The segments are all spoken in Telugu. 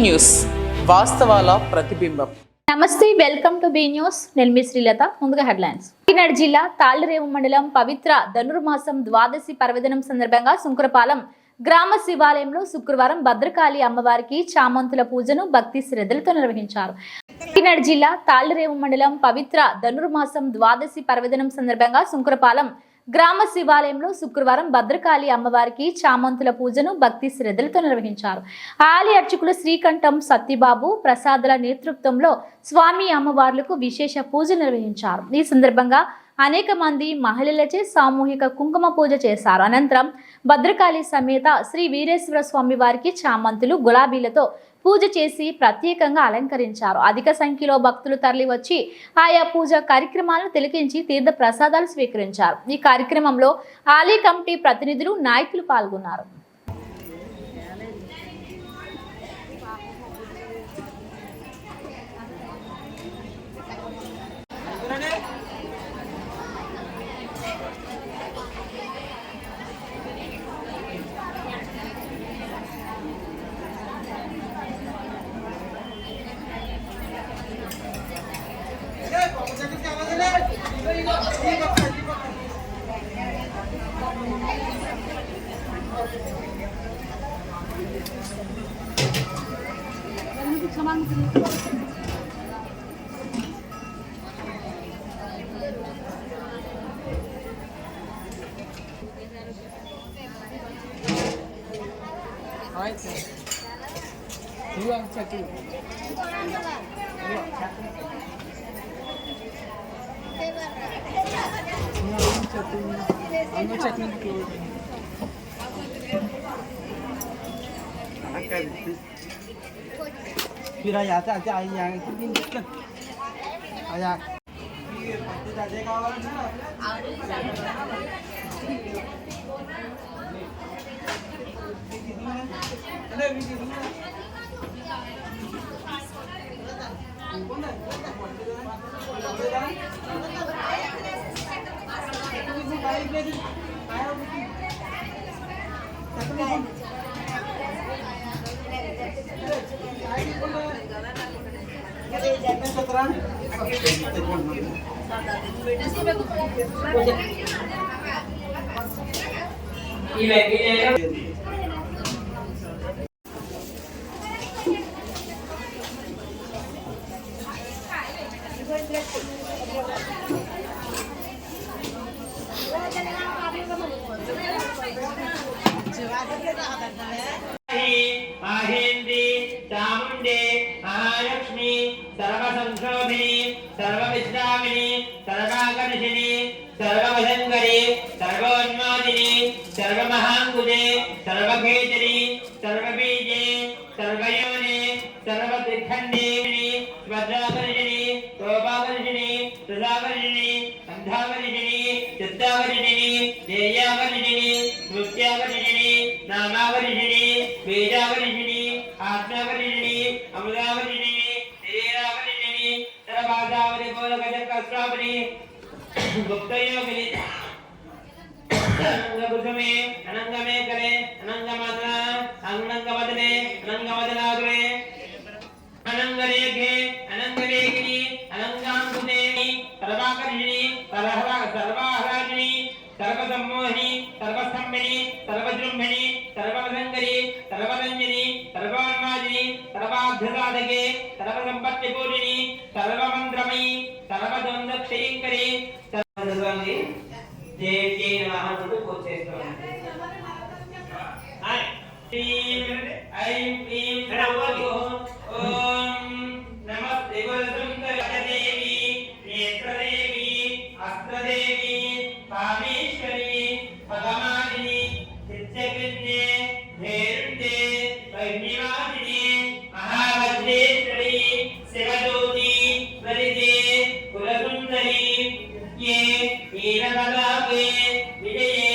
న్యూస్ వాస్తవాల ప్రతిబింబం. నమస్తే, వెల్కమ్ టు బి న్యూస్. నేను మీ శ్రీలత. ముందుగా హెడ్లైన్స్. కాకినాడ జిల్లా తాళ్లరేవు మండలం పవిత్ర ధనుర్మాసం ద్వాదశి పర్వదినం సందర్భంగా సుంకరపాలెం గ్రామ శివాలయంలో శుక్రవారం భద్రకాళి అమ్మవారికి చామంతుల పూజను భక్తి శ్రద్ధలతో నిర్వహించారు. కాకినాడ జిల్లా తాళ్లరేవు మండలం పవిత్ర ధనుర్మాసం ద్వాదశి పర్వదినం సందర్భంగా సుంకరపాలెం గ్రామ శివాలయంలో శుక్రవారం భద్రకాళి అమ్మవారికి చామంతుల పూజను భక్తి శ్రద్ధలతో నిర్వహించారు. ఆలయ అర్చకులు శ్రీకంఠం సత్యబాబు ప్రసాదుల నేతృత్వంలో స్వామి అమ్మవార్లకు విశేష పూజ నిర్వహించారు. ఈ సందర్భంగా అనేక మంది మహిళలచే సామూహిక కుంకుమ పూజ చేశారు. అనంతరం భద్రకాళి సమేత శ్రీ వీరేశ్వర స్వామి వారికి చామంతులు గులాబీలతో పూజ చేసి ప్రత్యేకంగా అలంకరించారు. అధిక సంఖ్యలో భక్తులు తరలి వచ్చి ఆయా పూజ కార్యక్రమాలను తిలకించి తీర్థ ప్రసాదాలు స్వీకరించారు. ఈ కార్యక్రమంలో ఆలయ కమిటీ ప్రతినిధులు, నాయకులు పాల్గొన్నారు. फिर आया आया మహేంద్రి చాముండే మహాలక్ష్మి సర్వసంక్షోభిని సర్వవిశ్రామిని సర్వాకర్షిణి సర్వవశంకరి సర్వోన్మోదిని సర్వమహాంకుజే సర్వఖేచరి సర్వబీజే సర్వయోనే సర్వత్రిఖండిని స్వద్రాకర్షిణి శోభాకర్షిణి సుధాకర్షిణి సంధ్యాకర్షిణి చిత్తాకర్షిణి ధ్యేయాకర్షిణి నృత్యాకర్షిణి నామాకర్షిణి బీజాకర్షిణి ఆత్మాకర్షిణి అమృతాకర్షిణి శరీరాకర్షిణి సర్వాసావరి బోధకచక్రస్వామిని గుప్తయోగిని అనంగకుసుమే అనంగమేకలే అనంగమదన అనంగమదనే అనంగమదనాగ్రే అనంగరేఖే అనంగరేఖిని అనంగాంకునే సర్వాకర్షిణి సర్వాహరాజిని సర్వసమ్మోహిని సర్వస్తంభిని సర్వజృంభిణి సర్వవసంకరి సర్వరంజని సర్వోన్మాదిని సర్వార్థసాధకే సర్వసంపత్తిపూర్ణిని సర్వమంత్రమయి సర్వద్వంద్వక్షయంకరి సర్వస్వామి జయ నమః పూజ చేస్తాం. ఐం క్లీం ఓం నమస్తే గురుసుందరదేవి నేత్రదేవి అస్త్రదేవి కామేశ్వరి భగవానిని నిత్యకృత్యే ధేరుండే వైష్ణవాదిని మహాభద్రేశ్వరి శివజ్యోతి వరిదే కులసుందరి ఏ ఈరకలాపే విజయే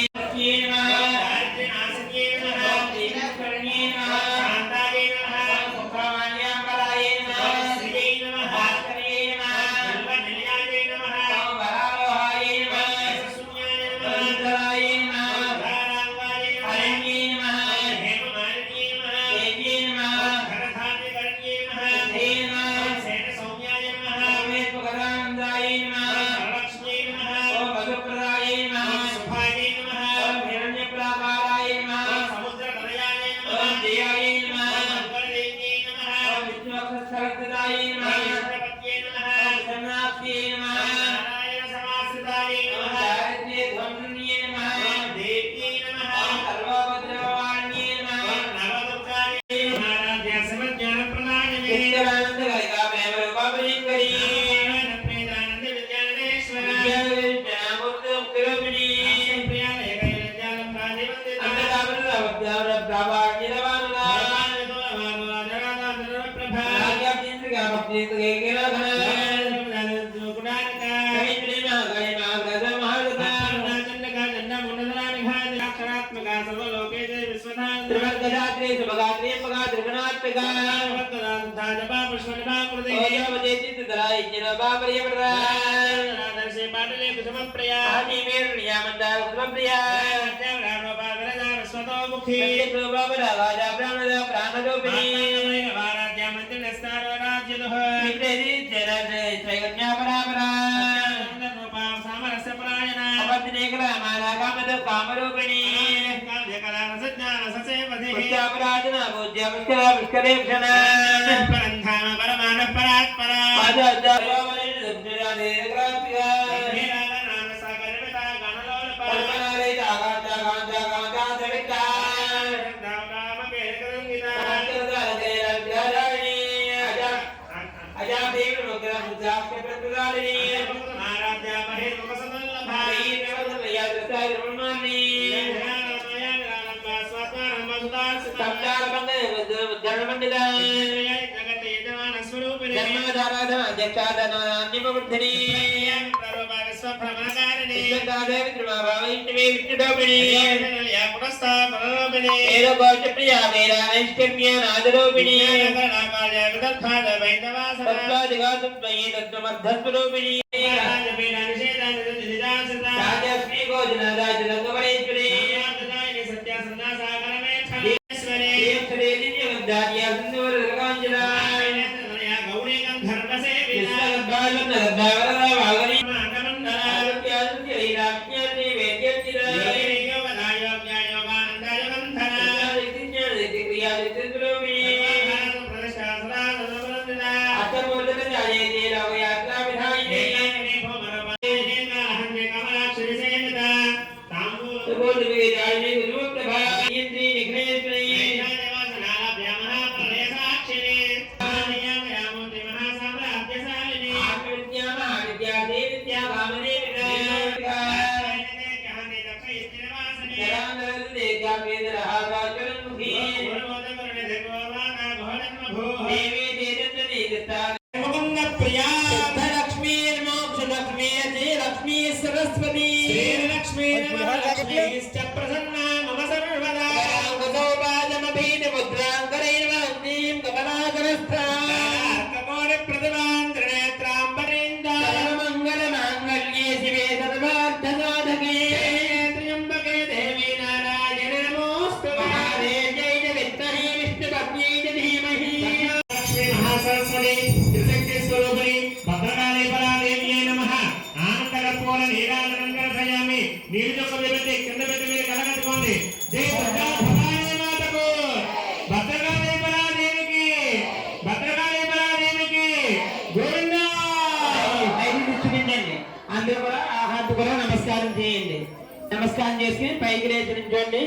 నమస్కారం చేసి పైకి లేచి నుంచోండి.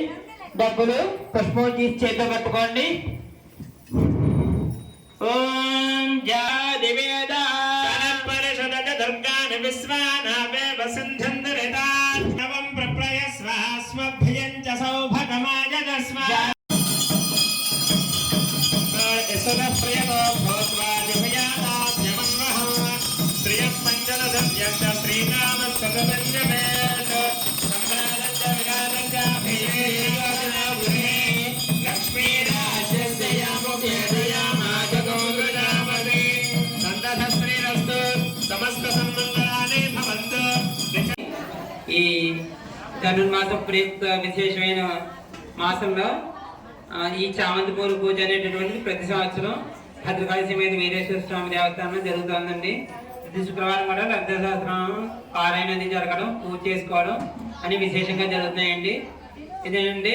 డబ్బులు పుష్పం తీసి చేతిలో పట్టుకోండి. ఓం జాది వేద పరిషద దుర్గాని విశ్వానావే వసంధందరితాన్ నవం ప్రప్రయస్వ స్వభ్యం చ సౌభగమాయగస్వ యసదప్రియతో భూత్వా దివ్యానాద్యమన్వహం శ్రియం పంచలసత్యం చ శ్రీనామ సతదంజమే ఈ ధనుర్మాసం ప్రయుక్త విశేషమైన మాసంలో ఈ చామంతి పూల పూజ అనేటటువంటిది ప్రతి సంవత్సరం భద్రకాళి సమేత వీరేశ్వర స్వామి దేవస్థానంలో జరుగుతుందండి. ప్రతి శుక్రవారం కూడా లలిత సహస్రనామం పారాయణది జరగడం, పూజ చేసుకోవడం అని విశేషంగా జరుగుతున్నాయండి. ఇదేనండి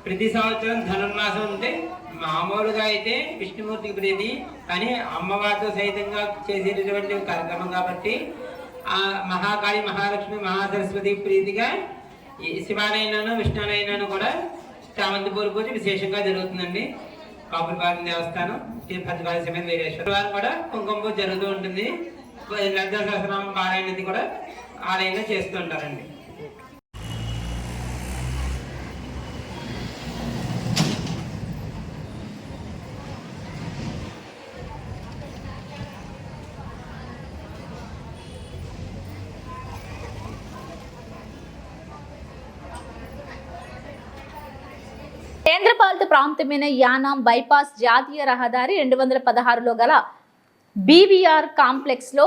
ప్రతి సంవత్సరం ధనుర్మాసం అంటే మామూలుగా అయితే విష్ణుమూర్తికి ప్రీతి, కానీ అమ్మవారితో సహితంగా చేసేటటువంటి కార్యక్రమం కాబట్టి ఆ మహాకాళి, మహాలక్ష్మి, మహాసరస్వతి ప్రీతిగా శివాలయంలోనూ విష్ణులైనాను కూడా చామంతి పూల పూజ విశేషంగా జరుగుతుందండి. కాపులపాలెం దేవస్థానం భద్రకాళి సమేత వీరేశ్వర వారు కూడా కుంకుమ పూజ జరుగుతూ ఉంటుంది. లలిత సహస్రనామం పారాయణది కూడా ఆలయంలో చేస్తూ ఉంటారండి. కేంద్రపాలిత ప్రాంతమైన యానాం బైపాస్ జాతీయ రహదారి 216లో గల బీవీఆర్ కాంప్లెక్స్ లో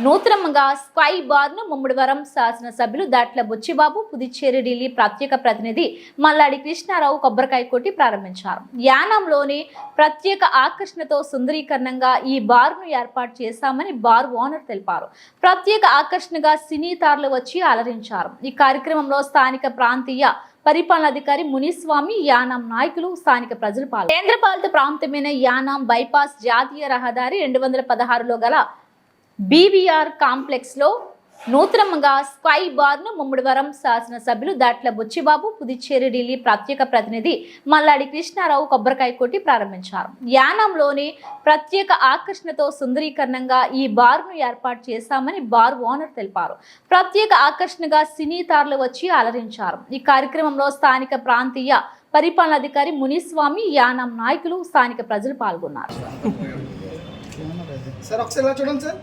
నూతనంగా స్కై బార్ ను ముమ్మడివరం శాసనసభ్యులు దాట్ల బుచ్చిబాబు, పుదుచ్చేరి ఢిల్లీ ప్రత్యేక ప్రతినిధి మల్లాడి కృష్ణారావు కొబ్బరికాయ కొట్టి ప్రారంభించారు. యానాంలోని ప్రత్యేక ఆకర్షణతో సుందరీకరణంగా ఈ బార్ ను ఏర్పాటు చేశామని బార్ ఓనర్ తెలిపారు. ప్రత్యేక ఆకర్షణగా సినీ తారలు వచ్చి అలరించారు. ఈ కార్యక్రమంలో స్థానిక ప్రాంతీయ పరిపాలనాధికారి మునిస్వామి, యానాం నాయకులు, స్థానిక ప్రజలు పాల్గొన్నారు. కేంద్రపాలిత ప్రాంతమైన యానాం బైపాస్ జాతీయ రహదారి 216లో గల బీవీఆర్ కాంప్లెక్స్ లో నూతనంగా స్కై బార్ ను ముమ్మడివరం శాసనసభ్యులు దాట్ల బుచ్చిబాబు, పుదుచ్చేరి ఢిల్లీ ప్రత్యేక ప్రతినిధి మల్లాడి కృష్ణారావు కొబ్బరికాయ కొట్టి ప్రారంభించారు. యానాంలోని ప్రత్యేక ఆకర్షణతో సుందరీకరణంగా ఈ బార్ ను ఏర్పాటు చేశామని బార్ ఓనర్ తెలిపారు. ప్రత్యేక ఆకర్షణగా సినీ తారలు వచ్చి అలరించారు. ఈ కార్యక్రమంలో స్థానిక ప్రాంతీయ పరిపాలనాధికారి మునిస్వామి, యానాం నాయకులు, స్థానిక ప్రజలు పాల్గొన్నారు. సార్ ఒకసారి ఇలా చూడండి sir.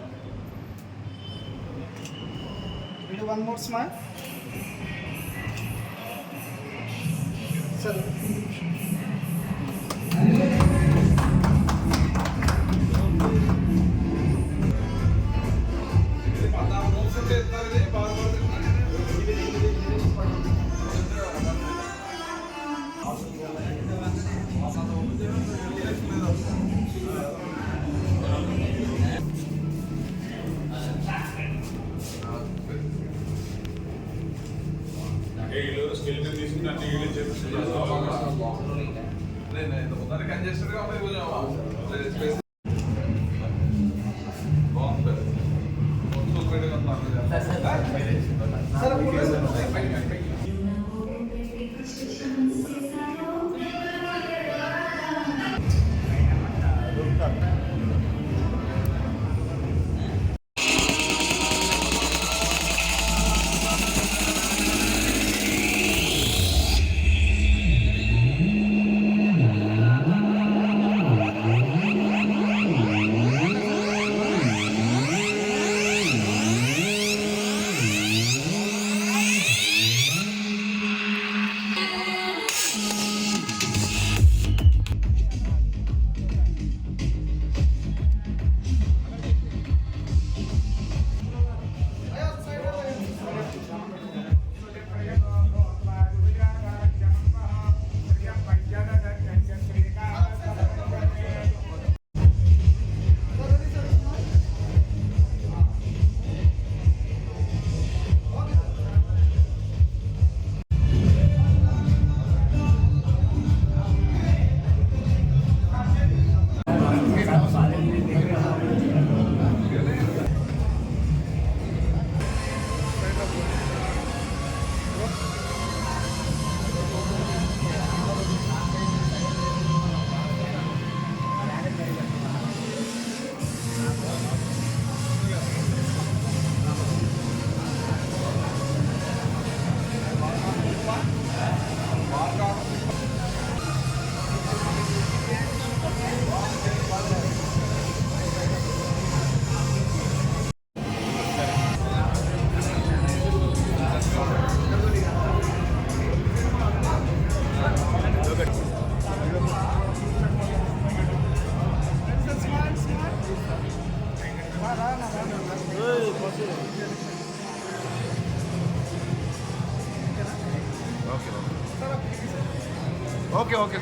One more smile sir. Okay okay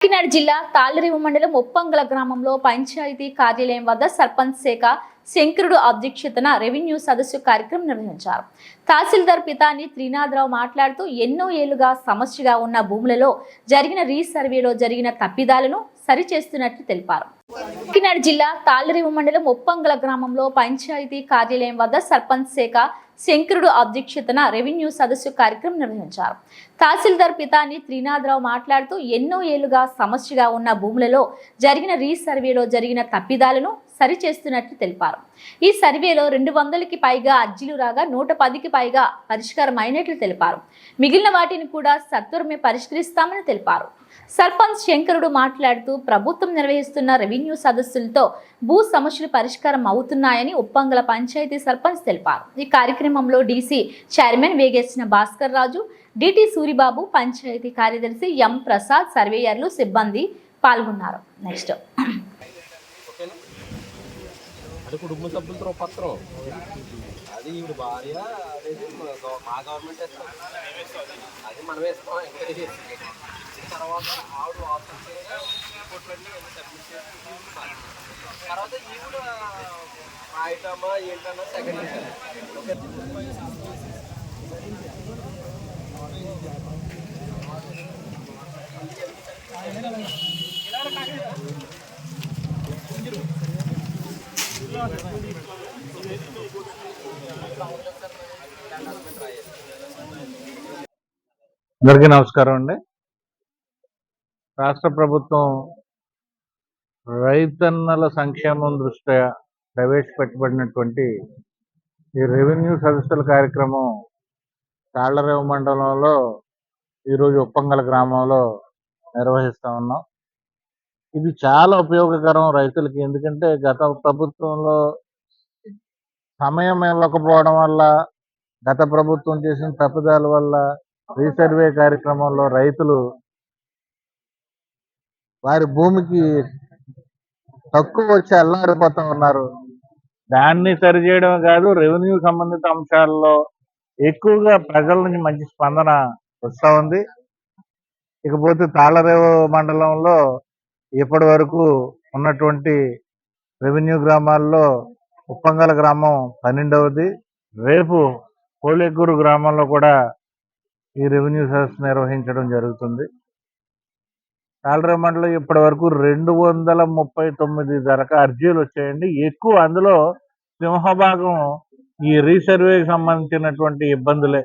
Kakinada జిల్లా తాళ్లరేవు మండలం ఒప్పంగల గ్రామంలో పంచాయతీ కార్యాలయం వద్ద సర్పంచ్ శాఖ శంకరుడు అధ్యక్షతన రెవెన్యూ సదస్సు కార్యక్రమం నిర్వహించారు. తహసీల్దార్ పితాని త్రినాథరావు మాట్లాడుతూ ఎన్నో ఏళ్లుగా సమస్యగా ఉన్న భూములలో జరిగిన రీసర్వేలో జరిగిన తప్పిదాలను సరిచేస్తున్నట్లు తెలిపారు. కాకినాడ జిల్లా తాళ్లరేవు మండలం ఒప్పంగల గ్రామంలో పంచాయతీ కార్యాలయం వద్ద సర్పంచ్ శాఖ శంకరుడు అధ్యక్షతన రెవెన్యూ సదస్సు కార్యక్రమం నిర్వహించారు. తహసీల్దార్ పితాని త్రినాథరావు మాట్లాడుతూ ఎన్నో ఏళ్లుగా సమస్యగా ఉన్న భూములలో జరిగిన రీసర్వేలో జరిగిన తప్పిదాలను సరిచేస్తున్నట్లు తెలిపారు. ఈ సర్వేలో 200కి పైగా అర్జీలు రాగా 110కి పైగా పరిష్కారం అయినట్లు తెలిపారు. మిగిలిన వాటిని కూడా సత్వరమే పరిష్కరిస్తామని తెలిపారు. సర్పంచ్ శంకరుడు మాట్లాడుతూ ప్రభుత్వం నిర్వహిస్తున్న రెవెన్యూ సదస్సులతో భూ సమస్యలు పరిష్కారం అవుతున్నాయని ఉప్పంగల పంచాయతీ సర్పంచ్ తెలిపారు. ఈ కార్యక్రమంలో డీసీ చైర్మన్ వేగేసిన భాస్కర్ రాజు, డిటి సూరిబాబు, పంచాయతీ కార్యదర్శి ఎం ప్రసాద్, సర్వేయర్లు, సిబ్బంది పాల్గొన్నారు. నెక్స్ట్ అది కుటుంబ సభ్యులతో పత్రం అది ఈవిడ భార్య అనేది మా గవర్నమెంట్ ఇస్తాం అది మనం వేస్తాం ఎంకరేజ్ చేసి తర్వాత ఆవిడ ఆఫీసర్గా రిపోర్ట్లన్నీ సబ్మిట్ చేసి తర్వాత ఈవిడ ఐటమా ఏంటన్నా సెకండ్ ఓకే. అందరికీ నమస్కారం అండి. రాష్ట్ర ప్రభుత్వం రైతన్నల సంక్షేమం దృష్ట్యా ప్రవేశపెట్టబడినటువంటి ఈ రెవెన్యూ సదస్సుల కార్యక్రమం తాళ్లరేవు మండలంలో ఈరోజు ఉప్పంగల గ్రామంలో నిర్వహిస్తూ ఉన్నాం. ఇది చాలా ఉపయోగకరం రైతులకి. ఎందుకంటే గత ప్రభుత్వంలో సమయం ఇవ్వకపోవడం వల్ల, గత ప్రభుత్వం చేసిన తప్పిదాల వల్ల రీసర్వే కార్యక్రమంలో రైతులు వారి భూమికి తక్కువ వచ్చి అల్లాడిపోతూ ఉన్నారు. దాన్ని సరిచేయడం కాదు, రెవెన్యూ సంబంధిత అంశాల్లో ఎక్కువగా ప్రజల నుంచి మంచి స్పందన వస్తూ ఉంది. ఇకపోతే తాళ్లరేవు మండలంలో ఇప్పటి వరకు ఉన్నటువంటి రెవెన్యూ గ్రామాల్లో ఉప్పంగల గ్రామం 12వది. రేపు కోలేకూరు గ్రామంలో కూడా ఈ రెవెన్యూ సదస్సు నిర్వహించడం జరుగుతుంది. తాళ్లరేవు మండలం ఇప్పటి వరకు 239 అర్జీలు వచ్చాయండి. ఎక్కువ అందులో సింహభాగం ఈ రీసర్వేకి సంబంధించినటువంటి ఇబ్బందులే.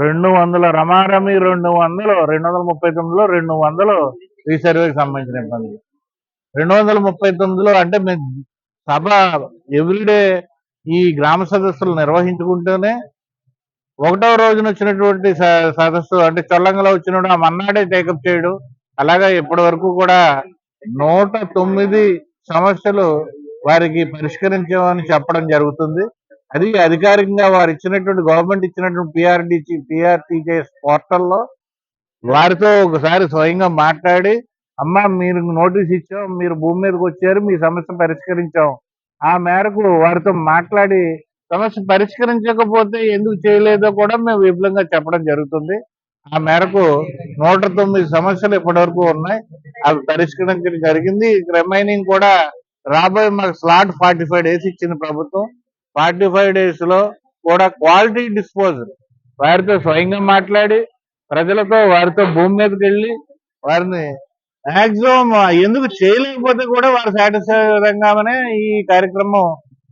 200 రమారమి 239లో 200 రీసర్వేకి సంబంధించిన ఇబ్బందులు. 239లో అంటే మేము సభ ఎవ్రీడే ఈ గ్రామ సదస్సులు నిర్వహించుకుంటూనే 1వ రోజున వచ్చినటువంటి సదస్సు అంటే చొల్లంగలో వచ్చినప్పుడు ఆ మన్నాడే టేకప్ చేయడం, అలాగా ఇప్పటి వరకు కూడా 109 సమస్యలు వారికి పరిష్కరించామని చెప్పడం జరుగుతుంది. అది అధికారికంగా వారు ఇచ్చినటువంటి గవర్నమెంట్ ఇచ్చినటువంటి పిఆర్టీజేఎస్ పోర్టల్లో వారితో ఒకసారి స్వయంగా మాట్లాడి, అమ్మ మీరు నోటీస్ ఇచ్చాం, మీరు భూమి మీదకి వచ్చారు, మీ సమస్య పరిష్కరించాం, ఆ మేరకు వారితో మాట్లాడి సమస్య పరిష్కరించకపోతే ఎందుకు చేయలేదో కూడా మేము విపులంగా చెప్పడం జరుగుతుంది. ఆ మేరకు 109 సమస్యలు ఇప్పటి వరకు ఉన్నాయి, అవి పరిష్కరించడం జరిగింది. రిమైనింగ్ కూడా రాబోయే మాకు స్లాట్ 45 days ఇచ్చింది ప్రభుత్వం. 45 days లో కూడా క్వాలిటీ డిస్పోజల్ వారితో స్వయంగా మాట్లాడి ప్రజలతో వారితో భూమి మీదకి వెళ్ళి వారిని మాక్సిమం ఎందుకు చేయలేకపోతే కూడా వారు సాటిస్ఫైగానే ఈ కార్యక్రమం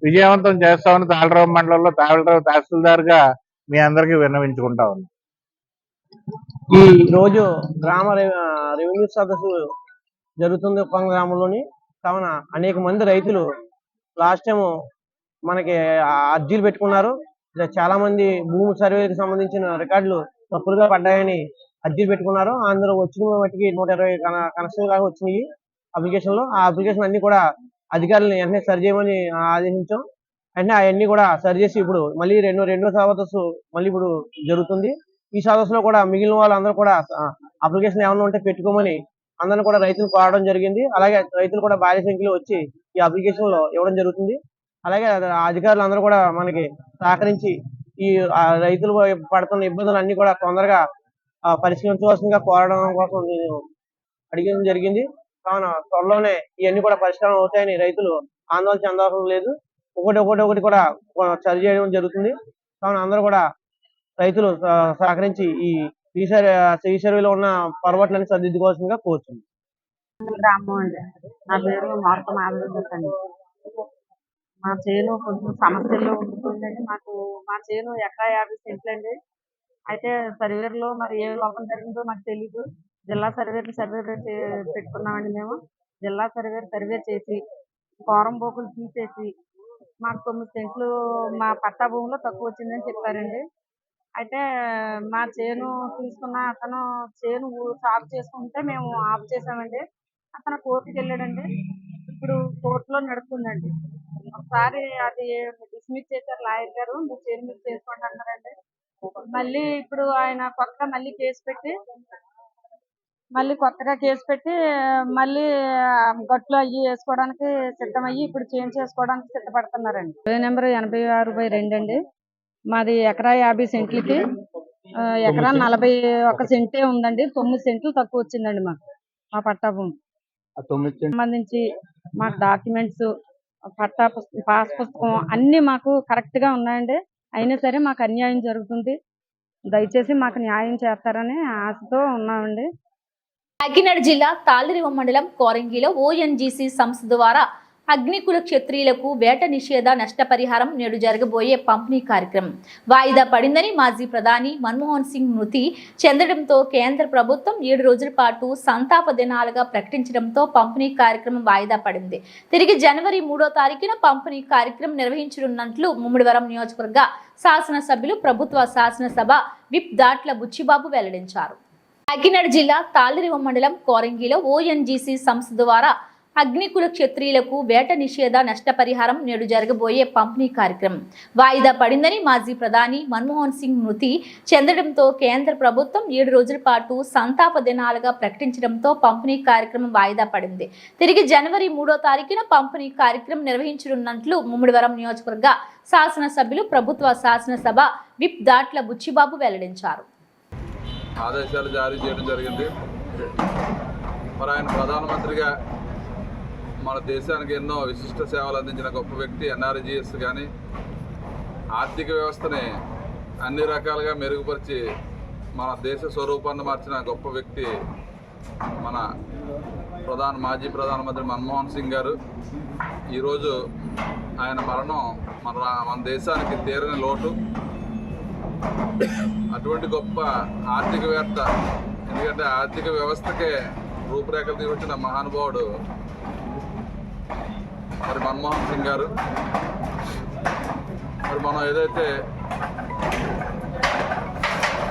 విజయవంతం చేస్తామని తాళరావు మండలంలో తాళరావు తహసీల్దార్గా మీ అందరికీ విన్నవించుకుంటా ఉన్నాం. ఈ రోజు గ్రామ రెవెన్యూ సదస్సు జరుగుతుంది ఉప్పంగ గ్రామంలోని. కావున అనేక మంది రైతులు లాస్ట్ టైం మనకి అర్జీలు పెట్టుకున్నారు. చాలా మంది భూమి సర్వేకి సంబంధించిన రికార్డులు తప్పులుగా పడ్డాయని అర్జీలు పెట్టుకున్నారు. అందులో వచ్చిన వాటికి 120 కనెక్షన్లు దాకా వచ్చినాయి అప్లికేషన్లో. ఆ అప్లికేషన్ అన్ని కూడా అధికారులను వెంటనే సరి చేయమని ఆదేశించాం. వెంటనే అవన్నీ కూడా సరి చేసి ఇప్పుడు మళ్ళీ రెండో సదస్సు మళ్ళీ ఇప్పుడు జరుగుతుంది. ఈ సదస్సులో కూడా మిగిలిన వాళ్ళందరూ కూడా అప్లికేషన్ ఏమైనా ఉంటే పెట్టుకోమని అందరిని కూడా రైతులు కోరడం జరిగింది. అలాగే రైతులు కూడా భారీ సంఖ్యలో వచ్చి ఈ అప్లికేషన్ లో ఇవ్వడం జరుగుతుంది. అలాగే అధికారులు అందరూ కూడా మనకి సహకరించి ఈ రైతులు పడుతున్న ఇబ్బందులు అన్ని కూడా తొందరగా పరిష్కరించవలసిందిగా కోరడం కోసం నేను అడిగడం జరిగింది. కావున త్వరలోనే ఇవన్నీ కూడా పరిష్కారం అవుతాయని రైతులు ఆందోళన చెందవలసిన లేదు. ఒకటి కూడా సరి చేయడం జరుగుతుంది. కావున అందరూ కూడా రైతులు సహకరించి ఈ సర్వేలో ఉన్న పొరపాట్లన్నీ సరిదిద్దుకోవాల్సిందిగా కోరుతున్నాను. గ్రామం అండి. నా పేరు మార్త మాధవి. మా చేను కొంచెం సమస్యల్లో ఉంటుందండి. మా చేను ఎకరా 50 సెంట్లు అండి. అయితే సర్వేలో మరి ఏ లోపం జరిగిందో మాకు తెలీదు. జిల్లా సర్వే పెట్టుకున్నామండి మేము. జిల్లా సర్వే చేసి ఫారం బోకులు తీసేసి మాకు 9 సెంట్లు మా పట్టా భూమిలో తక్కువ వచ్చిందని చెప్పారండి. అయితే మా చేను తీసుకున్న అతను చేను సాగు చేసుకుంటే మేము ఆఫ్ చేసామండి. అతను కోర్టుకి వెళ్ళాడండి. ఇప్పుడు కోర్టులో నడుస్తుందండి. ఒకసారి అది డిస్మిస్ చేశారు లాయర్ గారు. మీరు చేను మీరు చేసుకోండి అన్నారండి. మళ్ళీ ఇప్పుడు ఆయన కొత్తగా కేసు పెట్టి మళ్ళీ గట్లు అయ్యి వేసుకోవడానికి సిద్ధమయ్యి ఇప్పుడు చేంజ్ చేసుకోవడానికి సిద్ధపడుతున్నారండి. సర్వే నెంబర్ 86/2 అండి. మాది ఎకరా 50 సెంట్లకి ఎకరా 41 సెంటే ఉందండి. 9 సెంట్లు తక్కువ వచ్చిందండి మాకు మా పట్టా భూమి సంబంధించి. మాకు డాక్యుమెంట్స్, పట్టా పాస్ పుస్తకం అన్ని మాకు కరెక్ట్ గా ఉన్నాయండి. అయినా సరే మాకు అన్యాయం జరుగుతుంది. దయచేసి మాకు న్యాయం చేస్తారని ఆశతో ఉన్నామండి. కాకినాడ జిల్లా తాళ్లరేవు మండలం కోరంగిలో ఓఎన్జీసీ సంస్థ ద్వారా అగ్నికుల క్షత్రియులకు వేట నిషేధ నష్టపరిహారం నేడు జరగబోయే పంపిణీ కార్యక్రమం వాయిదా పడిందని మాజీ ప్రధాని మన్మోహన్ సింగ్ మృతి చెందడంతో కేంద్ర ప్రభుత్వం 7 రోజుల పాటు సంతాప దినాలుగా ప్రకటించడంతో పంపిణీ కార్యక్రమం వాయిదా పడింది. తిరిగి జనవరి 3వ తారీఖున పంపిణీ కార్యక్రమం నిర్వహించనున్నట్లు ముమ్మిడివరం నియోజకవర్గ శాసనసభ్యులు ప్రభుత్వ శాసనసభ విప్ దాట్ల బుచ్చిబాబు వెల్లడించారు. కాకినాడ జిల్లా తాళ్లరేవు మండలం కోరంగిలో ఓఎన్జీసీ సంస్థ ద్వారా అగ్నికుల క్షత్రియులకు వేట నిషేధ నష్టపరిహారం నేడు జరగబోయే పంపిణీ కార్యక్రమం వాయిదా పడిందని మాజీ ప్రధాని మన్మోహన్ సింగ్ మృతి చెందడంతో కేంద్ర ప్రభుత్వం 7 రోజుల పాటు సంతాప దినాలుగా ప్రకటించడంతో పంపిణీ కార్యక్రమం వాయిదా పడింది. తిరిగి జనవరి 3వ తారీఖున పంపిణీ కార్యక్రమం నిర్వహించనున్నట్లు ముమ్మిడివరం నియోజకవర్గ శాసనసభ్యులు ప్రభుత్వ శాసనసభ విప్ దాట్ల బుచ్చిబాబు వెల్లడించారు. ఆదేశాలు జారీ చేయడం జరిగింది. మరి ఆయన ప్రధానమంత్రిగా మన దేశానికి ఎన్నో విశిష్ట సేవలు అందించిన గొప్ప వ్యక్తి. ఎన్ఆర్జీఎస్ కానీ ఆర్థిక వ్యవస్థని అన్ని రకాలుగా మెరుగుపరిచి మన దేశ స్వరూపాన్ని మార్చిన గొప్ప వ్యక్తి మన మాజీ ప్రధానమంత్రి మన్మోహన్ సింగ్ గారు. ఈరోజు ఆయన మరణం మన దేశానికి తీరని లోటు. అటువంటి గొప్ప ఆర్థికవేత్త, ఎందుకంటే ఆర్థిక వ్యవస్థకే రూపురేఖలు తీసుకొచ్చిన మహానుభావుడు మరి మన్మోహన్ సింగ్ గారు. మరి మనం ఏదైతే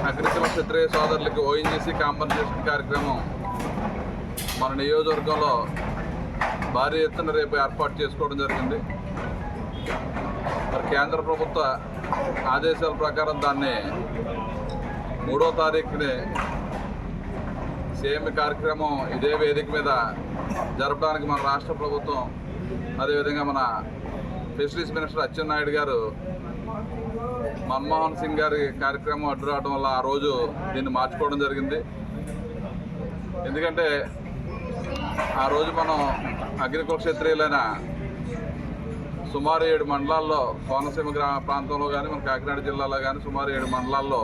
అగ్నికుల క్షత్రియ సోదరులకి ఓఎన్జీసీ కాంపన్సేషన్ కార్యక్రమం మన నియోజకవర్గంలో భారీ ఎత్తున రేపు ఏర్పాటు చేసుకోవడం జరిగింది. మరి కేంద్ర ప్రభుత్వ ఆదేశాల ప్రకారం దాన్ని 3వ తారీఖుని సేమ్ కార్యక్రమం ఇదే వేదిక మీద జరపడానికి మన రాష్ట్ర ప్రభుత్వం, అదేవిధంగా మన ఫిషరీస్ మినిస్టర్ అచ్చెన్నాయుడు గారు మన్మోహన్ సింగ్ గారి కార్యక్రమం అడ్డు రావడం వల్ల ఆ రోజు దీన్ని మార్చుకోవడం జరిగింది. ఎందుకంటే ఆ రోజు మనం అగ్నికుల క్షత్రియులైన సుమారు 7 మండలాల్లో, కోనసీమ ప్రాంతంలో కానీ మన కాకినాడ జిల్లాలో కానీ సుమారు 7 మండలాల్లో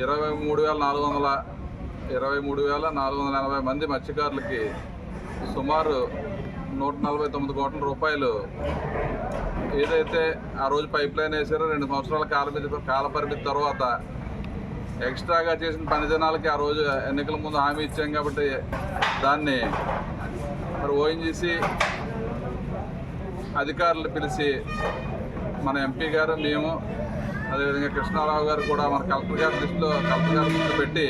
23,480 మంది మత్స్యకారులకి సుమారు 149 కోట్ల రూపాయలు ఏదైతే ఆ రోజు పైప్ లైన్ వేసారో 2 సంవత్సరాల కాల పరిమితి తర్వాత ఎక్స్ట్రాగా చేసిన పని దినాలకి ఆ రోజు ఎన్నికల ముందు హామీ ఇచ్చాం కాబట్టి దాన్ని మరి ఓఎన్జీసీ అధికారులు పిలిచి మన ఎంపీ గారు మేము అదేవిధంగా కృష్ణారావు గారు కూడా మన కలెక్టర్ గారి లిస్టులో పెట్టి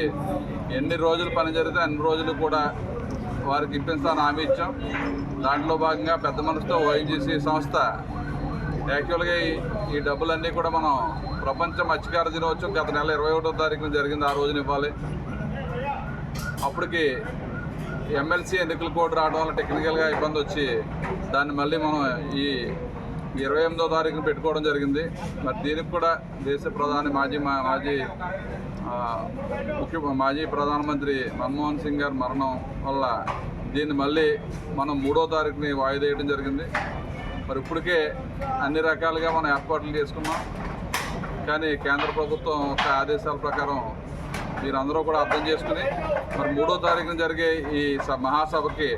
ఎన్ని రోజులు పని జరిగితే అన్ని రోజులు కూడా వారికి ఇప్పిస్తాను హామీ ఇచ్చాం. దాంట్లో భాగంగా పెద్ద మనసుతో ఓఎన్జీసీ సంస్థ యాక్చువల్గా ఈ డబ్బులన్నీ కూడా మనం ప్రపంచ మత్స్యకార దినోత్సవం గత నెల 21వ తారీఖున జరిగింది, ఆ రోజున ఇవ్వాలి. అప్పటికి ఎమ్మెల్సీ ఎన్నికల కోడ్ రావడం వల్ల టెక్నికల్గా ఇబ్బంది వచ్చి దాన్ని మళ్ళీ మనం ఈ 28వ తారీఖున పెట్టుకోవడం జరిగింది. మరి దీనికి కూడా దేశ ప్రధాని మాజీ ప్రధానమంత్రి మన్మోహన్ సింగ్ గారి మరణం వల్ల దీన్ని మళ్ళీ మనం 3వ తారీఖుని వాయిదా వేయడం జరిగింది. మరి ఇప్పటికే అన్ని రకాలుగా మనం ఏర్పాట్లు చేసుకున్నాం. కానీ కేంద్ర ప్రభుత్వం ఒక ఆదేశాల ప్రకారం మీరందరూ కూడా అర్థం చేసుకుని మరి 3వ తారీఖున జరిగే ఈ మహాసభకి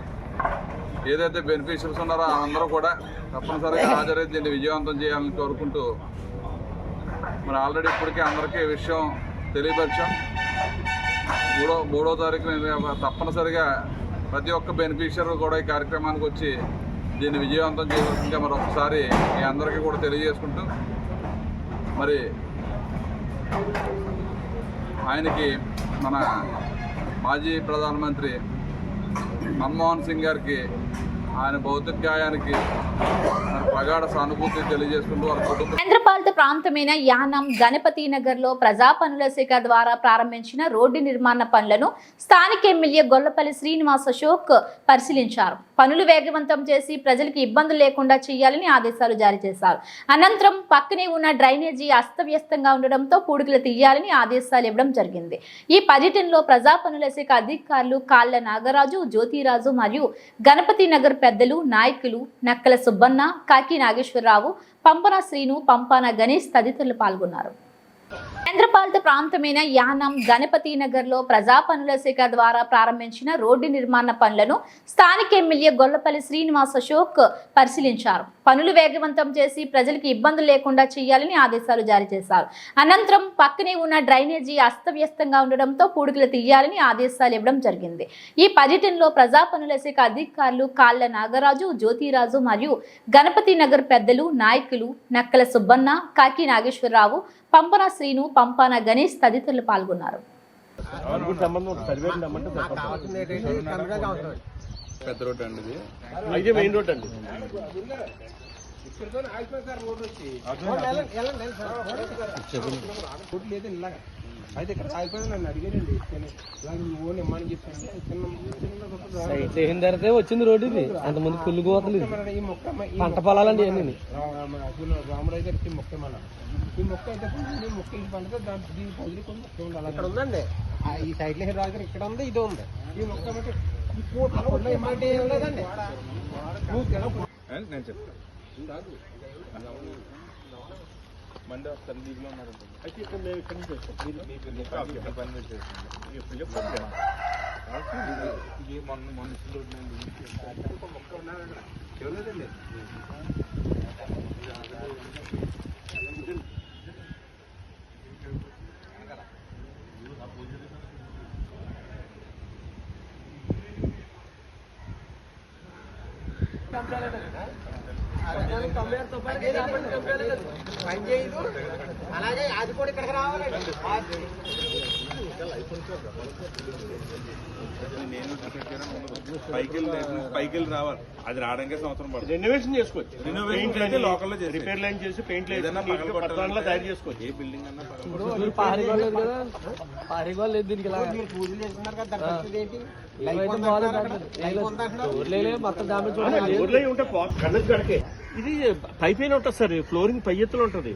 ఏదైతే బెనిఫిషియర్స్ ఉన్నారో అందరూ కూడా తప్పనిసరిగా హాజరై దీన్ని విజయవంతం చేయాలని కోరుకుంటూ మరి ఆల్రెడీ ఇప్పటికే అందరికీ ఈ విషయం తెలియపరిచాం. 3వ తారీఖున తప్పనిసరిగా ప్రతి ఒక్క బెనిఫిషియర్ కూడా ఈ కార్యక్రమానికి వచ్చి దీన్ని విజయవంతం చేయవలసిందిగా మరొకసారి మీ అందరికీ కూడా తెలియజేసుకుంటూ మరి ఆయనకి మన మాజీ ప్రధానమంత్రి మన్మోహన్ సింగ్ గారికి ఆయన భౌతిక గాయానికి ప్రగాఢ సానుభూతి తెలియజేసుకుంటూ వారి కుటుంబ కేంద్రపాలిత ప్రాంతమైన యానం గణపతి నగర్ లో ప్రజా పనుల శాఖ ద్వారా ప్రారంభించిన రోడ్డు నిర్మాణ పనులను స్థానిక ఎమ్మెల్యే గొల్లపల్లి శ్రీనివాస్ అశోక్ పరిశీలించారు. పనులు వేగవంతం చేసి ప్రజలకు ఇబ్బందులు లేకుండా చేయాలని ఆదేశాలు జారీ చేశారు. అనంతరం పక్కనే ఉన్న డ్రైనేజీ అస్తవ్యస్తంగా ఉండడంతో పూడికలు తీయాలని ఆదేశాలు ఇవ్వడం జరిగింది. ఈ పర్యటనలో ప్రజా పనుల శాఖ అధికారులు కాళ్ళ నాగరాజు, జ్యోతిరాజు మరియు గణపతి నగర్ పెద్దలు, నాయకులు నక్కల సుబ్బన్న, కాకి నాగేశ్వరరావు, పంపన శ్రీను, పంపాన గణేష్ తదితరులు పాల్గొన్నారు. కేంద్రపాలిత ప్రాంతమైన యానం గణపతి నగర్ లో ప్రజా పనుల శాఖ ద్వారా ప్రారంభించిన రోడ్డు నిర్మాణ పనులను స్థానిక ఎమ్మెల్యే గొల్లపల్లి శ్రీనివాస్ అశోక్ పరిశీలించారు. పనులు వేగవంతం చేసి ప్రజలకు ఇబ్బందులు లేకుండా చేయాలని ఆదేశాలు జారీ చేశారు. అనంతరం పక్కనే ఉన్న డ్రైనేజీ అస్తవ్యస్తంగా ఉండడంతో పూడికలు తీయాలని ఆదేశాలు ఇవ్వడం జరిగింది. ఈ పర్యటనలో ప్రజా పనుల శాఖ అధికారులు కాళ్ళ నాగరాజు, జ్యోతిరాజు మరియు గణపతి నగర్ పెద్దలు, నాయకులు నక్కల సుబ్బన్న, కాకి నాగేశ్వరరావు, పంపన శ్రీను, పంపాన గణేష్ తదితరులు పాల్గొన్నారు. పెద్ద రోడ్ అండి ఇది, అయితే మెయిన్ రోడ్ అండి. అయితే ఇక్కడ ఆగిపోయింది నన్ను అడిగారండి. ఓన్ ఇమ్మని చెప్పాను తర్వాత వచ్చింది రోడ్డు ఇది. అంతమంది ఫుల్ కోతలు ఈ మొక్క పంట పొలాలండి రామరాజు గారికి మొక్క ఏమన్నా ఈ మొక్క అయితే ఈ మొక్క ఇంటి పండుగ దాని పదిలి కొన్ని మొక్క ఉండాలి. అక్కడ ఉందండి ఈ సైడ్ లో రాజు ఇక్కడ ఉంది, ఇది ఉంది. ఈ మొక్క బట్టి ఈ కోట ఏమంటే ఏం లేదండి. నేను చెప్తాను మండే వస్తాను, లీవ్లో ఉన్నారు. అయితే ఇక్కడ మేము ఇక్కడ నుంచి వస్తాం. పని మీద చేస్తాం. ఇప్పుడు చెప్పండి మనుషులు మొక్క ఉన్నారండి ఎవలేదండి. అలాగే అది కూడా ఇక్కడికి రావాలండి. పైకి రావాలి, అది రావడానికి సంవత్సరం పడుతుంది. రెనోవేషన్ చేసుకోవచ్చు, రెనోవేషన్ అయితే లోకల్లో చేసి రిపేర్ లైన్ చేసి పెయింట్ ఏదైనా తయారు చేసుకోవచ్చు. ఏ బిల్డింగ్ అన్నా పారిగోలేదు దీనికి మీరు పూజలు చేస్తున్నారు కదా, దాని పరిస్థితి ఏంటి? గడకే ఇది పై పైన ఉంటుంది సార్, ఫ్లోరింగ్ పై ఎత్తులో ఉంటుంది.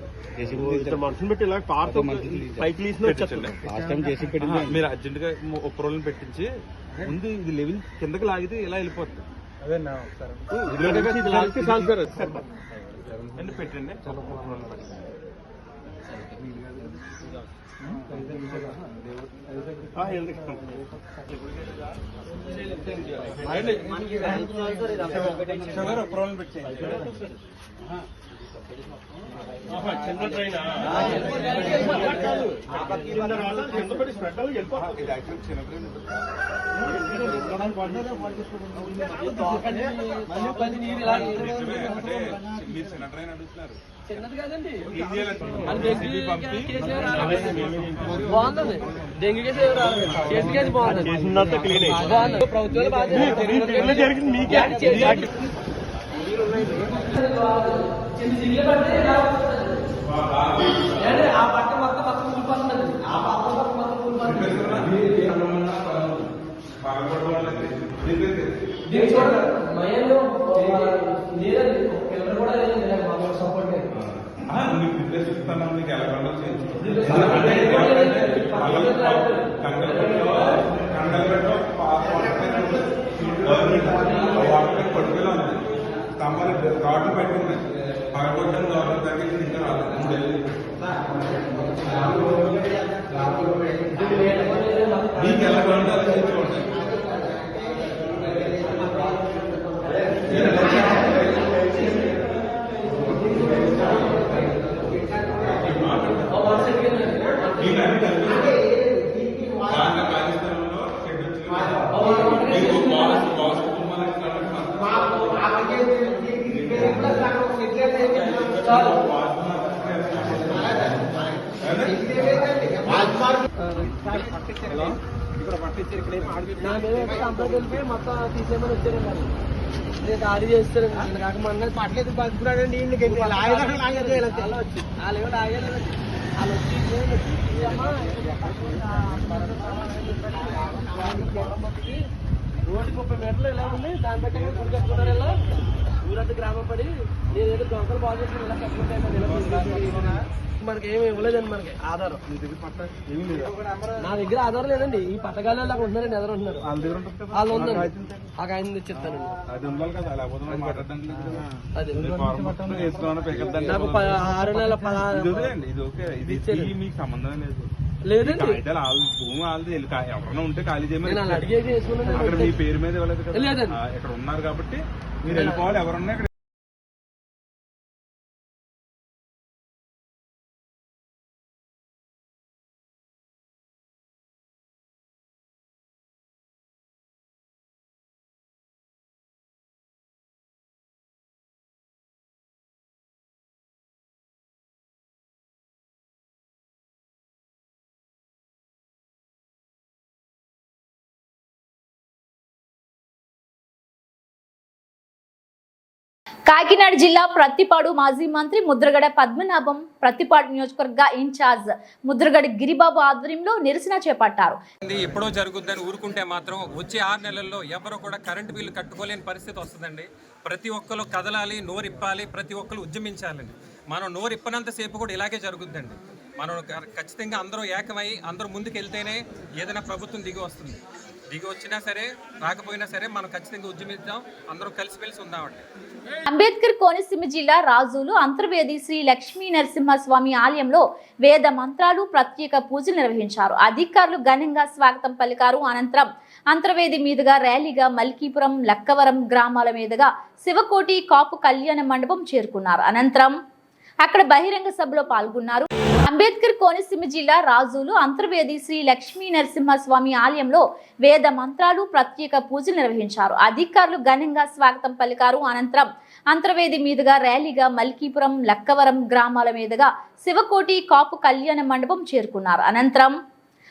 మనుషులు పెట్టి ఇలా పార్తో పైకి తీసిన మీరు అర్జెంట్ గా ఒక రోజులు పెట్టించి ముందు ఇది లెవెల్ కిందకి లాగితే ఇలా వెళ్ళిపోతుంది. పెట్టండి చిన్న ట్రైన్ స్ప్రెడ్ అవ్వి వెళ్ళిపోతుంది. చిన్నది కాదండి, బాగుందండి. డెంగ్యూ కేసు కేసు కేసు బాగుంది. ప్రభుత్వాలు బాగా జరిగింది మీకే. ఆ పక్క మొత్తం పక్కన కూలిపోతుందండి. ఆ పక్క మొత్తం కూలిపోతుంది. మయంలో లేదండి, పిల్లలు కూడా లేదండి. మాకు సపోర్ట్ కార్డు పెట్టుకున్నాయి పగకొట్టని గవర్నమెంట్ తగ్గించి ఇంకా మీకు ఎలా చూడండి. నా మీద కంప్లైంట్ వెళ్ళిపోయి మొత్తం తీసేయమని వచ్చారండి. నేను దాడి చేస్తారండి. నేను కాక మొన్న పట్టలేదు బతుకున్నాడండి. వీళ్ళకి వాళ్ళు రోడ్డు 30 మీటర్లు ఇలా ఉంది. దాన్ని బట్టి గుడి కట్టుకున్నారు. ఇలా ఊరంతా గ్రామం పడి నేను ఏదో దొంగలు బాగు చేసుకుని ఇలా కట్టుకుంటాను. మనకి ఏమి ఇవ్వలేదండి. మనకి ఆధారం నా దగ్గర ఆధారం లేదండి. ఈ పథకాలు అలా ఉంటున్నారండి. ఎదురు ఉంటున్నారు. వాళ్ళు ఉందండి. ఆ కాగితం తెచ్చిస్తానండి. నాకు 6 నెలల 16 లేదండి. ఎవరైనా ఉంటే ఖాళీ నేను అలా అడిగేది వేసుకున్నాను. మీ పేరు మీద ఇవ్వలేదు కదా. లేదండి, ఇక్కడ ఉన్నారు కాబట్టి మీరు వెళ్ళిపోవాలి. ఎవరున్నా ఇక్కడ కాకినాడ జిల్లా ప్రత్తిపాడు మాజీ మంత్రి ముద్రగడ పద్మనాభం ప్రత్తిపాడు నియోజకవర్గ ఇన్ఛార్జ్ ముద్రగడ గిరిబాబు ఆధ్వర్యంలో నిరసన చేపట్టారు. ఎప్పుడో జరుగుతుందని ఊరుకుంటే మాత్రం వచ్చే 6 నెలల్లో ఎవరు కూడా కరెంటు బిల్లు కట్టుకోలేని పరిస్థితి వస్తుందండి. ప్రతి ఒక్కరు కదలాలి, నోరిప్పాలి, ప్రతి ఒక్కరు ఉద్యమించాలండి. మనం నోరిప్పనంతసేపు కూడా ఇలాగే జరుగుతుందండి. మనం ఖచ్చితంగా అందరూ ఏకమై అందరూ ముందుకు వెళ్తేనే ఏదైనా ప్రభుత్వం దిగి వస్తుంది. దిగి వచ్చినా సరే రాకపోయినా సరే మనం ఖచ్చితంగా ఉద్యమిద్దాం. అందరూ కలిసిమెలిసి ఉందామండి. అంబేద్కర్ కోనసీమ జిల్లా రాజులు అంతర్వేది శ్రీ లక్ష్మీ నరసింహస్వామి ఆలయంలో వేద మంత్రాలు ప్రత్యేక పూజలు నిర్వహించారు. అధికారులు ఘనంగా స్వాగతం పలికారు. అనంతరం అంతర్వేది మీదుగా ర్యాలీగా మల్కీపురం, లక్కవరం గ్రామాల మీదుగా శివకోటి కాపు కళ్యాణ మండపం చేరుకున్నారు. అనంతరం అక్కడ బహిరంగ సభలో పాల్గొన్నారు. అంబేద్కర్ కోనసీమ జిల్లా రాజులు అంతర్వేది శ్రీ లక్ష్మీ నరసింహస్వామి ఆలయంలో వేద మంత్రాలు ప్రత్యేక పూజలు నిర్వహించారు. అధికారులు ఘనంగా స్వాగతం పలికారు. అనంతరం అంతర్వేది మీదుగా ర్యాలీగా మల్కీపురం, లక్కవరం గ్రామాల మీదుగా శివకోటి కాపు కళ్యాణ మండపం చేరుకున్నారు. అనంతరం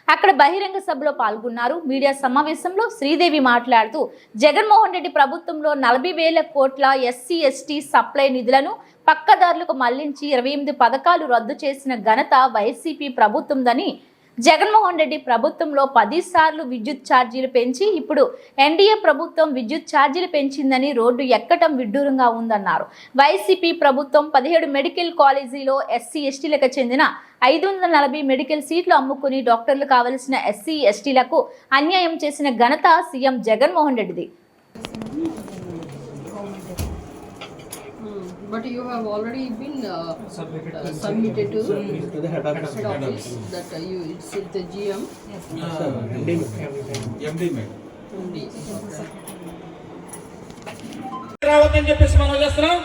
అక్కడ బహిరంగ సభలో పాల్గొన్నారు. మీడియా సమావేశంలో శ్రీదేవి మాట్లాడుతూ జగన్మోహన్ రెడ్డి ప్రభుత్వంలో 40,000 కోట్ల ఎస్సీ ఎస్టీ సప్లై నిధులను పక్కదారులకు మళ్లించి 28 పథకాలు రద్దు చేసిన ఘనత వైసీపీ ప్రభుత్వందని, జగన్మోహన్ రెడ్డి ప్రభుత్వంలో 10 సార్లు విద్యుత్ ఛార్జీలు పెంచి ఇప్పుడు ఎన్డీఏ ప్రభుత్వం విద్యుత్ ఛార్జీలు పెంచిందని రోడ్డు ఎక్కటం విడ్డూరంగా ఉందన్నారు. వైసీపీ ప్రభుత్వం 17 మెడికల్ కాలేజీలో ఎస్సీ ఎస్టీలకు చెందిన 540 మెడికల్ సీట్లు అమ్ముకుని డాక్టర్లు కావలసిన ఎస్సీ ఎస్టీలకు అన్యాయం చేసిన ఘనత సీఎం జగన్మోహన్ రెడ్డిది. But you have already been submitted to the head office that it's the GM. MD. రావద్దని చెప్పేసి మనం చేస్తున్నాం.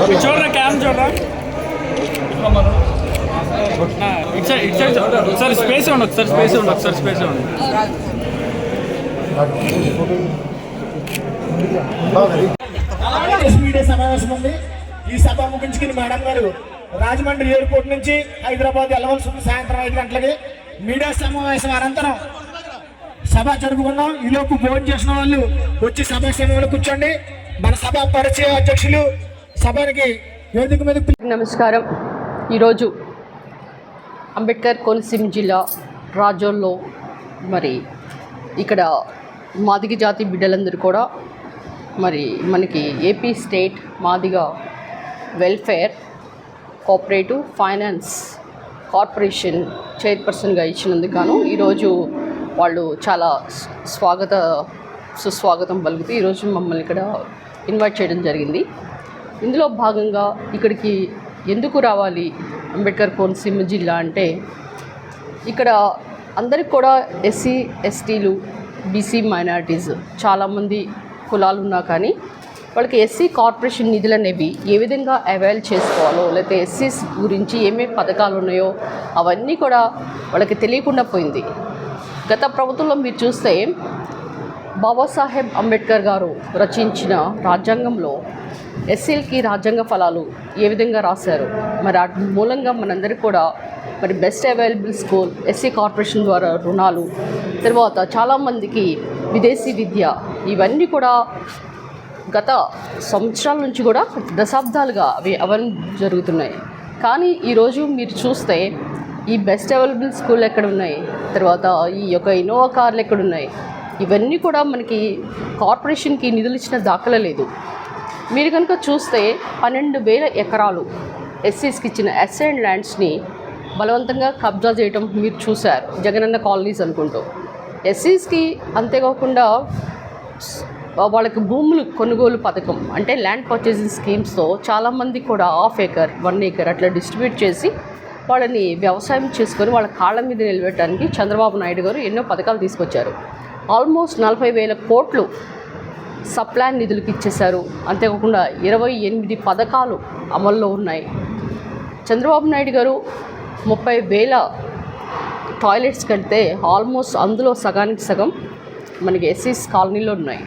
చూడరా క్యామ్ చూడరా ఒకసారి స్పేస్ ఇవ్వండి ఒకసారి స్పేస్ ఇవ్వండి మీడియా సమావేశం ఉంది. ఈ సభ ముగించుకుని మేడం గారు రాజమండ్రి ఎయిర్పోర్ట్ నుంచి హైదరాబాద్ వెళ్ళవలసి ఉంది. సాయంత్రం 5 గంటలకి మీడియా సమావేశం అనంతరం సభ జరుపుకుందాం. ఈలోపు భోజనం చేసిన వాళ్ళు వచ్చి సభా సమయంలో కూర్చోండి. మన సభ పరిచయ అధ్యక్షులు సభకి వేదిక మీద. నమస్కారం. ఈరోజు అంబేద్కర్ కోనసీమ జిల్లా రాజోల్లో మరి ఇక్కడ మాదిగ జాతి బిడ్డలందరూ కూడా మరి మనకి AP state Madiga welfare cooperative finance corporation చైర్పర్సన్గా ఇచ్చినందుకు గాను ఈరోజు వాళ్ళు చాలా సుస్వాగతం పలుకుతూ ఈరోజు మమ్మల్ని ఇక్కడ ఇన్వైట్ చేయడం జరిగింది. ఇందులో భాగంగా ఇక్కడికి ఎందుకు రావాలి అంబేద్కర్ కోనసీమ జిల్లా అంటే ఇక్కడ అందరికి కూడా ఎస్సీ ఎస్టీలు బీసీ మైనారిటీస్ చాలామంది కులాలు ఉన్నా కానీ వాళ్ళకి ఎస్సీ కార్పొరేషన్ నిధులు అనేవి ఏ విధంగా అవైల్ చేసుకోవాలో లేకపోతే ఎస్సీస్ గురించి ఏమేమి పథకాలు ఉన్నాయో అవన్నీ కూడా వాళ్ళకి తెలియకుండా పోయింది. గత ప్రభుత్వంలో మీరు చూస్తే బాబాసాహెబ్ అంబేద్కర్ గారు రచించిన రాజ్యాంగంలో ఎస్సీలకి రాజ్యాంగ ఫలాలు ఏ విధంగా రాశారు, మరి వాటి మూలంగా మనందరికీ కూడా మరి best available school SC corporation ద్వారా రుణాలు, తర్వాత చాలామందికి విదేశీ విద్య, ఇవన్నీ కూడా గత సంవత్సరాల నుంచి కూడా దశాబ్దాలుగా అవి అవన్నీ జరుగుతున్నాయి. కానీ ఈరోజు మీరు చూస్తే ఈ బెస్ట్ అవైలబుల్ స్కూల్ ఎక్కడ ఉన్నాయి, తర్వాత ఈ యొక్క ఇన్నోవా కార్లు ఎక్కడున్నాయి, ఇవన్నీ కూడా మనకి కార్పొరేషన్కి నిధులు ఇచ్చిన దాఖలా లేదు. మీరు కనుక చూస్తే 12,000 ఎకరాలు ఎస్సీస్కి ఇచ్చిన అసైన్డ్ ల్యాండ్స్ని బలవంతంగా కబ్జా చేయటం మీరు చూశారు, జగనన్న కాలనీస్ అనుకుంటూ. ఎస్సీస్కి అంతేకాకుండా వాళ్ళకి భూములు కొనుగోలు పథకం అంటే ల్యాండ్ పర్చేసింగ్ స్కీమ్స్తో చాలామంది కూడా 1/2 ఏకర్ 1 ఏకర్ అట్లా డిస్ట్రిబ్యూట్ చేసి వాళ్ళని వ్యవసాయం చేసుకొని వాళ్ళ కాళ్ళ మీద నిలబెట్టడానికి చంద్రబాబు నాయుడు గారు ఎన్నో పథకాలు తీసుకొచ్చారు. ఆల్మోస్ట్ 40,000 కోట్లు సప్లాన్ నిధులకు ఇచ్చేశారు. అంతేకాకుండా 28 పథకాలు అమల్లో ఉన్నాయి. చంద్రబాబు నాయుడు గారు 30,000 టాయిలెట్స్ కడితే ఆల్మోస్ట్ అందులో సగానికి సగం మనకి ఎస్సీస్ కాలనీలో ఉన్నాయి.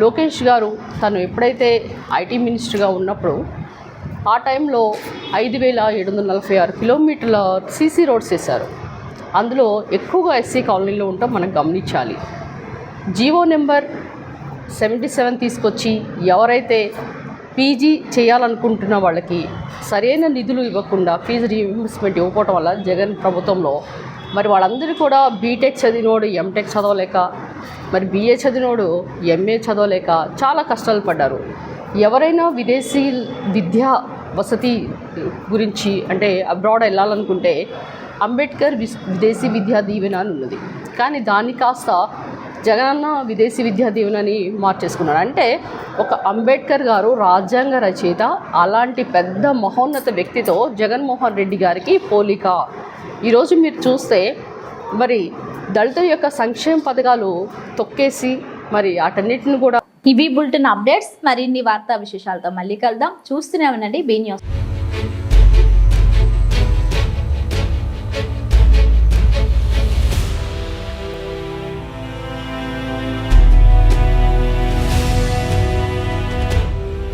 లోకేష్ గారు తను ఎప్పుడైతే ఐటీ మినిస్టర్గా ఉన్నప్పుడు ఆ టైంలో 5,746 కిలోమీటర్ల సీసీ రోడ్స్ వేశారు. అందులో ఎక్కువగా ఎస్సీ కాలనీలో ఉంటాం మనం గమనించాలి. జీవో నెంబర్ 77 తీసుకొచ్చి ఎవరైతే పీజీ చేయాలనుకుంటున్న వాళ్ళకి సరైన నిధులు ఇవ్వకుండా ఫీజు రీఇంబర్స్మెంట్ ఇవ్వకపోవడం వల్ల జగన్ ప్రభుత్వంలో మరి వాళ్ళందరూ కూడా బీటెక్ చదివినోడు ఎంటెక్ చదవలేక, మరి బీఏ చదివినోడు ఎంఏ చదవలేక చాలా కష్టాలు పడ్డారు. ఎవరైనా విదేశీ విద్యా వసతి గురించి అంటే అబ్రాడ్ వెళ్ళాలనుకుంటే అంబేద్కర్ విదేశీ విద్యా దీవెన అని ఉన్నది. కానీ దాన్ని కాస్త జగనన్న విదేశీ విద్యా దీవెనని మార్చేసుకున్నాడు. అంటే ఒక అంబేద్కర్ గారు రాజ్యాంగ రచయిత, అలాంటి పెద్ద మహోన్నత వ్యక్తితో జగన్మోహన్ రెడ్డి గారికి పోలిక. ఈరోజు మీరు చూస్తే మరి దళితుల యొక్క సంక్షేమ పథకాలు తొక్కేసి మరి వాటన్నిటిని కూడా. ఇవి బులెటిన్ అప్డేట్స్. మరిన్ని వార్తా విశేషాలతో మళ్ళీ కలుద్దాం. చూస్తూనే ఉండండి బీ న్యూస్.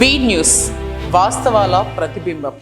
బీ న్యూస్, వాస్తవాల ప్రతిబింబం.